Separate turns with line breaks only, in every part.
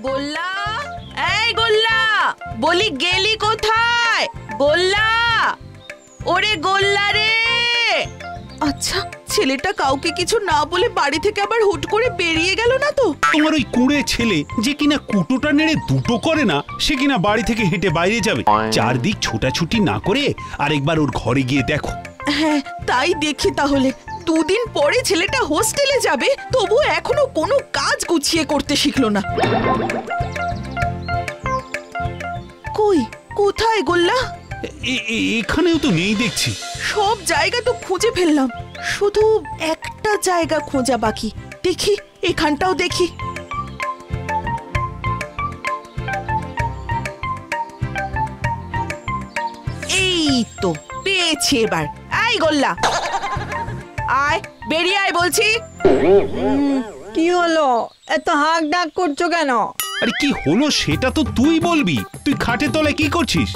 গোল্লা, এই গোল্লা, বলি গেলি কোথায়? গোল্লা, ওরে গোল্লা রে। আচ্ছা, ছেলেটা কাউকে কিছু না বলে বাড়ি থেকে আবার হুট করে বেরিয়ে গেল না তো?
তোমার ওই কুঁড়ে ছেলে যে কিনা কুটোটা নেড়ে দুটো করে না, সে কিনা বাড়ি থেকে হেঁটে বাইরে যাবে? চারদিক ছোটাছুটি না করে আরেকবার ওর ঘরে গিয়ে দেখো।
হ্যাঁ, তাই দেখি তাহলে। দুদিন পরে ছেলেটা হোস্টেলে যাবে, তবু এখনো কোনো কাজ গুছিয়ে করতে শিখলো না। কই, কোথায় গোল্লা?
এখানেও তো নেই দেখছি।
সব জায়গা তো খুঁজে ফেললাম, শুধু একটা জায়গা খোঁজা বাকি। দেখি, এখানটাও দেখি। এই তো পেয়েছি এবার। এই গোল্লা, আয়, বেরিয়ে আয় বলছি।
কি হলো, এত হাঁক ডাক করছো কেন?
আরে কি হলো সেটা তো তুই বলবি। তুই খাটের তলায় কি করছিস?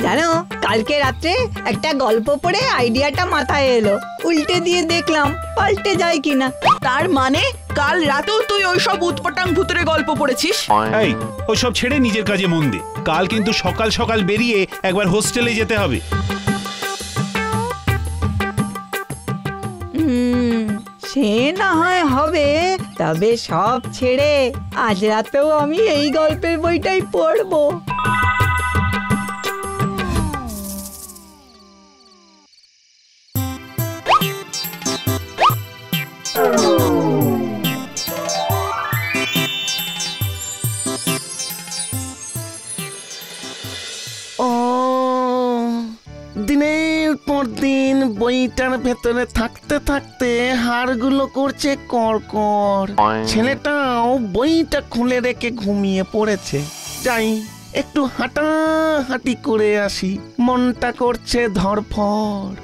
জানো, কালকে রাত্রে একটা গল্প পড়ে আইডিয়াটা মাথায় এলো, উল্টে দিয়ে দেখলাম পাল্টে যায় কিনা।
তার মানে কাল রাতেও তুই ওইসব উৎপটাং ভূতের গল্প পড়েছিস?
এই, ওইসব ছেড়ে নিজের কাজে মন দে। কাল কিন্তু সকাল সকাল বেরিয়ে একবার হোস্টেলে যেতে হবে।
সে না হয় হবে, তবে সব ছেড়ে আজ রাতেও আমি এই গল্পের বইটাই পড়বো।
দিনের পর দিন বইটার ভেতরে থাকতে থাকতে হাড়গুলো করছে কড়কড়। ছেলেটাও বইটা খুলে রেখে ঘুমিয়ে পড়েছে। যাই, একটু হাঁটাহাঁটি করে আসি, মনটা করছে ধড়ফড়।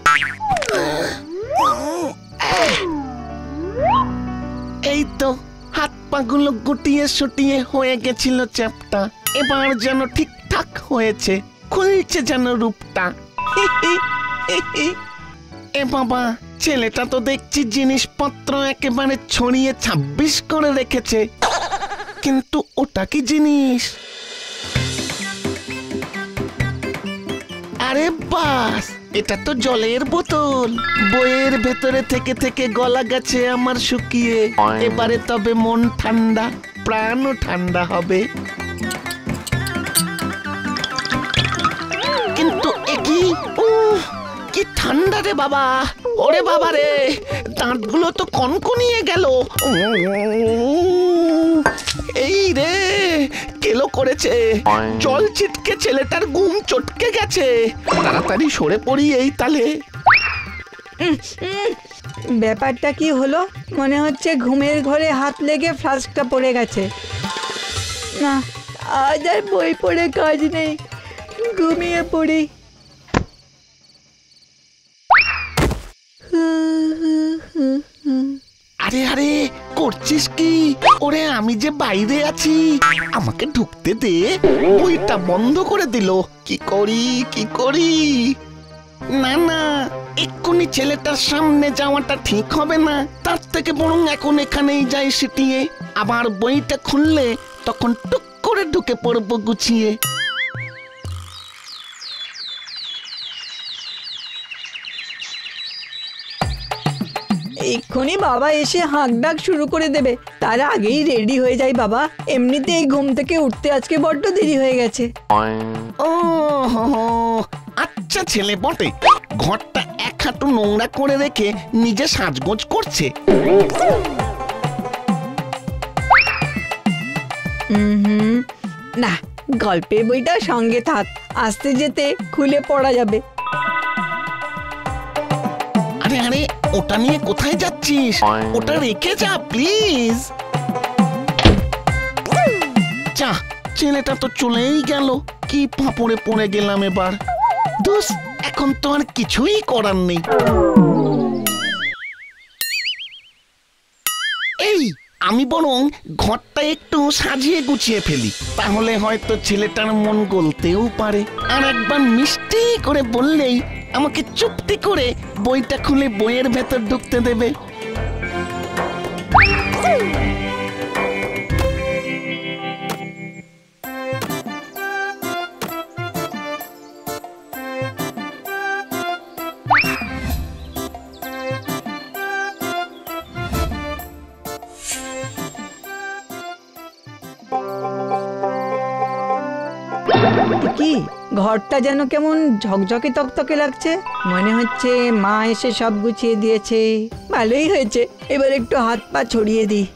এই তো হাত পাগুলো গুটিয়ে সুটিয়ে হয়ে গেছিল চ্যাপটা, এবার যেন ঠিকঠাক হয়েছে, খুলছে যেন রূপটা। এ বাবা, ছেলেটা তো দেখছি জিনিসপত্র একেবারে ছড়িয়ে 26 করে রেখেছে, কিন্তু ওটা কি জিনিস? আরে বাস, এটা তো জলের বোতল। বইয়ের ভেতরে থেকে থেকে গলা গেছে আমার শুকিয়ে, এবারে তবে মন ঠান্ডা, প্রাণও ঠান্ডা হবে। কিন্তু একই কি ঠান্ডা রে বাবা! ওরে বাবা রে, দাঁতগুলো তো কনকনিয়ে গেল। এই রে, কেলো করেছে, জল ছিটকে ছেলেটার ঘুম চটকে গেছে। তাড়াতাড়ি সরে পড়ি এই তালে।
ব্যাপারটা কি হলো? মনে হচ্ছে ঘুমের ঘরে হাত লেগে ফ্লাস্কটা পড়ে গেছে। না, আজ আর বই পড়ে কাজ নেই, ঘুমিয়ে পড়ি।
আরে আরে, করছিস কি? ওরে, আমি যে বাইরে আছি, আমাকে ঢুকতে দে। বইটা বন্ধ করে দিল, কি করি কি করি? না না, এক্ষুনি ছেলেটার সামনে যাওয়াটা ঠিক হবে না। তার থেকে বরং এখন এখানেই যাই সিটিয়ে। আবার বইটা খুললে তখন টুক করে ঢুকে পড়বো গুছিয়ে।
এক্ষুনি বাবা এসে হাঁক ডাক শুরু করে দেবে, তার আগেই রেডি হয়ে যাই বাবা। এমনিতেই ঘুম থেকে উঠতে আজকে বড্ড দেরি হয়ে গেছে।
ও আচ্ছা, ছেলে বটে। ঘরটা এক হাঁটু নোংরা করে রেখে নিজে সাজগোজ করছে।
না, গল্পের বইটা সঙ্গে থাক, আসতে যেতে খুলে পড়া যাবে।
আরে আরে, ওটা নিয়ে কোথায় যাচ্ছিস? ওটা রেখে যা প্লিজ। যা, ছেলেটা তো চলেই গেল। কি ফাঁপড়ে পড়ে গেলাম এবার। দোষ, এখন তো আর কিছুই করার নেই। এই, আমি বরং ঘরটা একটু সাজিয়ে গুছিয়ে ফেলি, তাহলে হয়তো ছেলেটার মন গলতেও পারে। আর একবার মিষ্টি করে বললেই আমাকে চুপটি করে বইটা খুলে বইয়ের ভেতর ঢুকতে দেবে।
কি ঘরটা যেন কেমন ঝকঝকে তকতকে লাগছে, মনে হচ্ছে মা এসে সব গুছিয়ে দিয়েছে। ভালোই হয়েছে, এবার একটু হাত পা ছড়িয়ে দিই।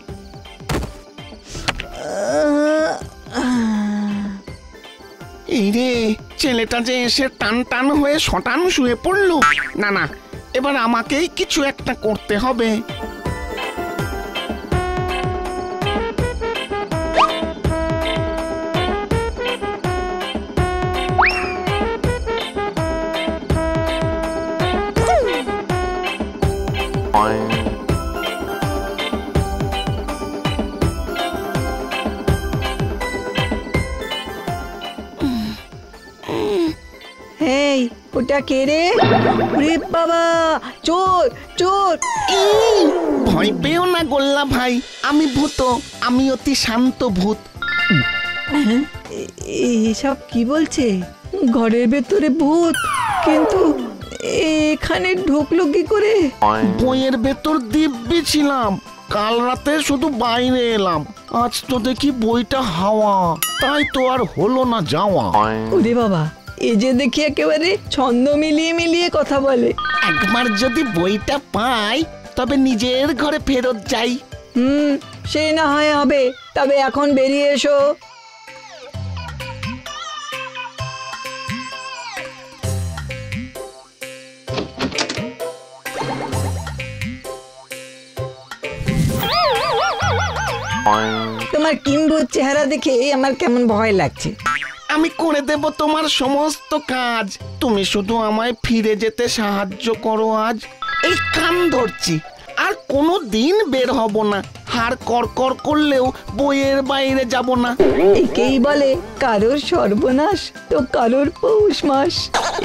এই রে, ছেলেটা যে এসে টান টান হয়ে শটান শুয়ে পড়লো। না না, এবার আমাকেই কিছু একটা করতে হবে।
এই ওটা কে রে? ওরে বাবা, চোর চোর!
ভয় পেও না গোল্লা ভাই, আমি ভূত, আমি অতি শান্ত ভূত।
এসব কি বলছে? ঘরের ভেতরে ভূত, কিন্তু এখানে ঢুকলো কি করে?
বইয়ের ভেতর দিব্যি ছিলাম, কাল রাতে শুধু বাইরে এলাম, আজ তো দেখি বইটা হাওয়া, তাই তো আর হলো না যাওয়া।
ওরে বাবা, এ যে দেখি একেবারে ছন্দ মিলিয়ে মিলিয়ে কথা বলে।
একবার যদি বইটা পাই তবে নিজের ঘরে ফেরত যাই।
সে না হয় হবে, তবে এখন বেরিয়ে এসো। তোমার কিম্ভূত চেহারা দেখে আমার কেমন ভয় লাগছে।
আমি করে দেব তোমার সমস্ত কাজ, তুমি শুধু আমায় ফিরে যেতে সাহায্য করো আজ। এই কান ধরছি, আর কোনো দিন বের হব না, হাড় কড়কড় করলেও বইয়ের বাইরে যাব না।
একেই বলে কারোর সর্বনাশ তো কারোর পৌষ মাস।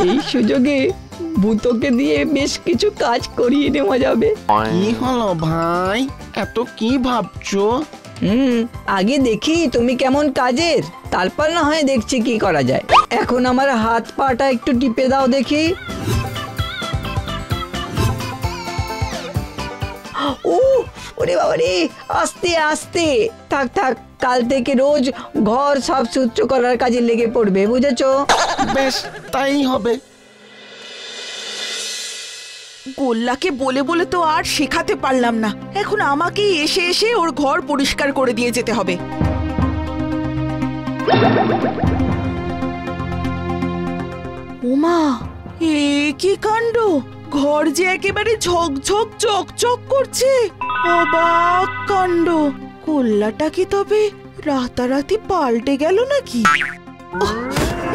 এই সুযোগে ভূতকে দিয়ে বেশ কিছু কাজ করিয়ে নেওয়া যাবে।
কি হলো ভাই, এত কি ভাবছো?
আগে দেখি তুমি কেমন কাজের, তারপর না হয় দেখছি কি করা যায়। এখন আমার হাত পাটা একটু টিপে দাও দেখি। ও ওরে বাবা রে, আস্তে আস্তে। থাক থাক, কাল থেকে রোজ ঘর সাফ সুতরো করার কাজে লেগে পড়বে, বুঝেছো?
বেশ, তাই হবে।
গোল্লাকে বলে বলে তো আর শেখাতে পারলাম না, এখন আমাকেই এসে এসে ওর ঘর পরিষ্কার করে দিয়ে যেতে হবে। ওমা, এ কি কাণ্ড! ঘর যে একেবারে ঝকঝক চকচক করছে। অবাক কাণ্ড! গোল্লাটা কি তবে রাতারাতি পাল্টে গেল নাকি? ওহ,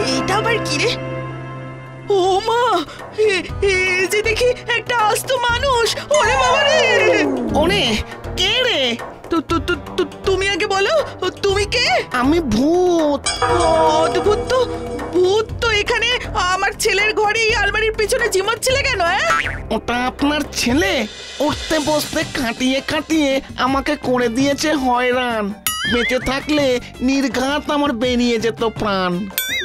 এইটা আবার কি রে? ও মা, এ যে দেখি একটা আস্ত মানুষ! ওরে বাবা রে!
ওরে, কে রে?
তুমি আগে বলো, তুমি কে?
আমি ভূত।
অদ্ভুত তো, ভূত তো এখানে আমার ছেলের ঘরে এই আলমারির পিছনে ঝিমাচ্ছিলে কেন?
ওটা আপনার ছেলে উঠতে বসতে কাটিয়ে কাটিয়ে আমাকে করে দিয়েছে হয়রান। বেঁচে থাকলে নির্ঘাত আমার বেরিয়ে যেত প্রাণ।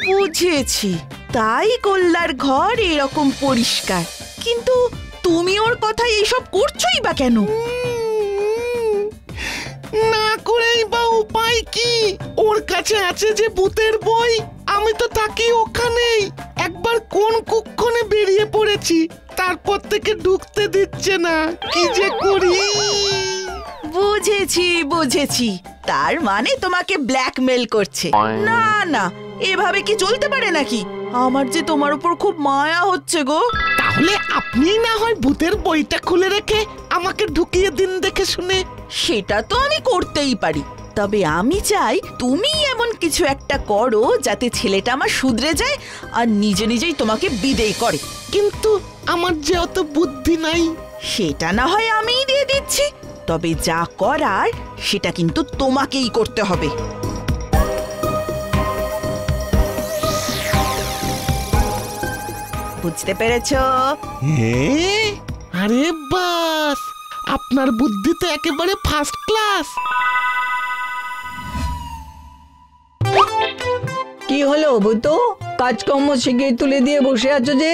বুঝেছি, তাই গোল্লার ঘর এরকম পরিষ্কার। কিন্তু তুমি ওর কথায় এইসব করছোই বা কেন?
না করেই বা উপায় কি? ওর কাছে আছে যে ভূতের বই, আমি তো থাকি ওখানেই। একবার কোন কুক্ষণে বেরিয়ে পড়েছি, তারপর থেকে ঢুকতে দিচ্ছে না, কি যে করি।
বুঝেছি বুঝেছি, তার মানে তোমাকে ব্ল্যাকমেল করছে। না না, এভাবে কি চলতে পারে নাকি? আমার যে তোমার উপর খুব মায়া হচ্ছে গো।
তাহলে আপনি না হয় ভূতের বইটা খুলে রেখে আমাকে ঢুকিয়ে দিন দেখে শুনে।
সেটা তো আমি করতেই পারি, তবে আমি চাই তুমি এমন কিছু একটা করো যাতে ছেলেটা আমার শুধরে যায় আর নিজে নিজেই তোমাকে বিদেয় করে।
কিন্তু আমার যে অত বুদ্ধি নাই।
সেটা না হয় আমিই দিয়ে দিচ্ছি, তবে যা করার সেটা কিন্তু তোমাকেই করতে হবে। বুঝতে পেরেছো?
আরে বাস, আপনার বুদ্ধি তো একেবারে ফার্স্ট ক্লাস।
কি হলো ভূতো, কাজকর্ম শিখে তুলে দিয়ে বসে আছো যে?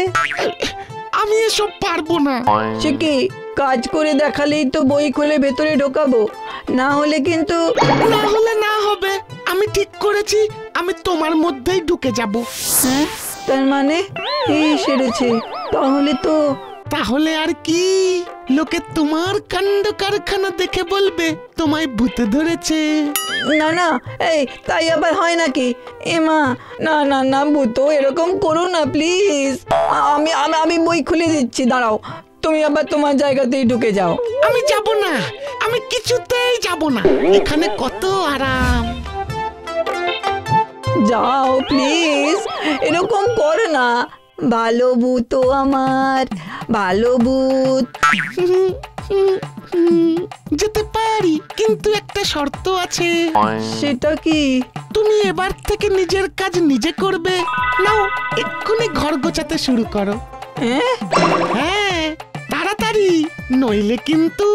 আমি এসব পারবো না।
সে কি, কাজ করে দেখালেই তো বই খুলে ভেতরে ঢোকাবো, না হলে কিন্তু।
না হলে না হবে, আমি ঠিক করেছি আমি তোমার মধ্যেই ঢুকে যাব।
হ্যাঁ, তার মানে এই সেরেছে, তাহলে তো।
তাহলে আর কি, লোকে তোমার কাণ্ড কারখানা দেখে বলবে তোমায় ভূতে ধরেছে।
না না, এই তাই আবার হয় নাকি? এমা, না না না ভূতো, এরকম করো না প্লিজ। আমি আমি আমি বই খুলে দিচ্ছি, দাঁড়াও, তুমি আবার তোমার জায়গাতেই ঢুকে যাও।
আমি যাব না, আমি কিছুতেই যাব না, এখানে কত আরাম।
যাও প্লিজ, এরকম করো না। ভালো ভূতো আমার, ভালো ভূত।
যেতে পারি, কিন্তু একটা শর্ত আছে।
সেটা কি?
তুমি এবার থেকে নিজের কাজ নিজে করবে। নাও, এক্ষুনি ঘর গোছাতে শুরু করো।
হ্যাঁ,
হ্যাঁ, তাড়াতাড়ি, নইলে কিন্তু